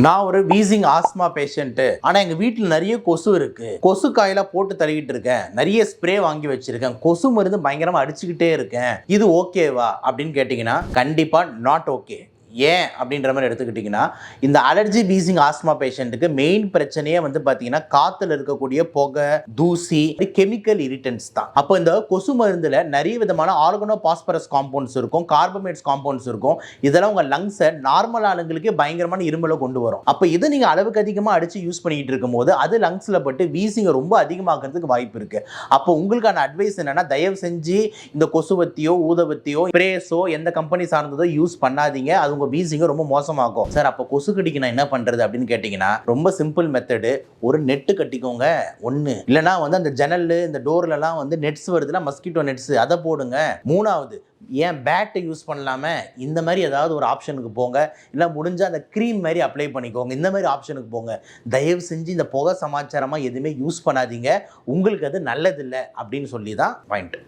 நான் ஒரு wheezing asthma patient. ஆனா எங்க வீட்டுல நிறைய கொசு இருக்கு. கொசு காயில போட்டு தள்ளிக்கிட்டு இருக்கேன். நிறைய ஸ்ப்ரே வாங்கி வச்சிருக்கேன். கொசு மருந்து பயங்கரமா அடிச்சுக்கிட்டே இருக்கேன். இது ஓகேவா அப்படின்னு கேட்டீங்கன்னா கண்டிப்பா நாட் ஓகே. ஏன் அப்படின்ற மாதிரி எடுத்துக்கிட்டிங்கன்னா, இந்த அலர்ஜி வீசிங் ஆஸ்மா பேஷண்ட்டுக்கு மெயின் பிரச்சனையே வந்து பார்த்தீங்கன்னா காத்துல இருக்கக்கூடிய புகை, தூசி, கெமிக்கல் இரிட்டன்ஸ் தான். அப்போ இந்த கொசு மருந்துல நிறைய விதமான ஆர்கனோ பாஸ்பரஸ் காம்பவுண்ட்ஸ் இருக்கும், கார்பமேட்ஸ் காம்பவுண்ட்ஸ் இருக்கும். இதெல்லாம் உங்க லங்ஸை நார்மல் ஆளுங்களுக்கே பயங்கரமான இருமலை கொண்டு வரும். அப்போ இதை நீங்க அளவுக்கு அதிகமாக அடிச்சு யூஸ் பண்ணிட்டு இருக்கும் போது அது லங்ஸ்ல பட்டு வீசிங்கை ரொம்ப அதிகமாகிறதுக்கு வாய்ப்பு இருக்கு. அப்போ உங்களுக்கான அட்வைஸ் என்னன்னா, தயவு செஞ்சு இந்த கொசுவத்தியோ ஊதவத்தியோ ஸ்ப்ரேஸோ எந்த கம்பெனி சார்ந்ததோ யூஸ் பண்ணாதீங்க. அது உங்க வீசிங்க ரொம்ப மோசமாகும். சார் அப்போ கொசு கடிக்கு நான் என்ன பண்றது அப்படின்னு கேட்டீங்கன்னா, ரொம்ப சிம்பிள் மெத்தடு. ஒரு நெட்டு கட்டிக்கோங்க ஒண்ணு. இல்லனா வந்து அந்த ஜன்னல் இந்த டோர்ல எல்லாம் வந்து நெட்ஸ் வருதுல, மஸ்கிட்டோ நெட்ஸ், அதை போடுங்க. மூணாவது, ஏன் பேட்டை யூஸ் பண்ணலாம இந்த மாதிரி ஏதாவது ஒரு ஆப்ஷனுக்கு போங்க. இல்லை முடிஞ்சா அந்த க்ரீம் மாதிரி அப்ளை பண்ணிக்கோங்க. இந்த மாதிரி ஆப்ஷனுக்கு போங்க. தயவு செஞ்சு இந்த புகை சமாச்சாரமாக எதுவுமே யூஸ் பண்ணாதீங்க. உங்களுக்கு அது நல்லதில்லை அப்படின்னு சொல்லி தான் பாயிண்ட்.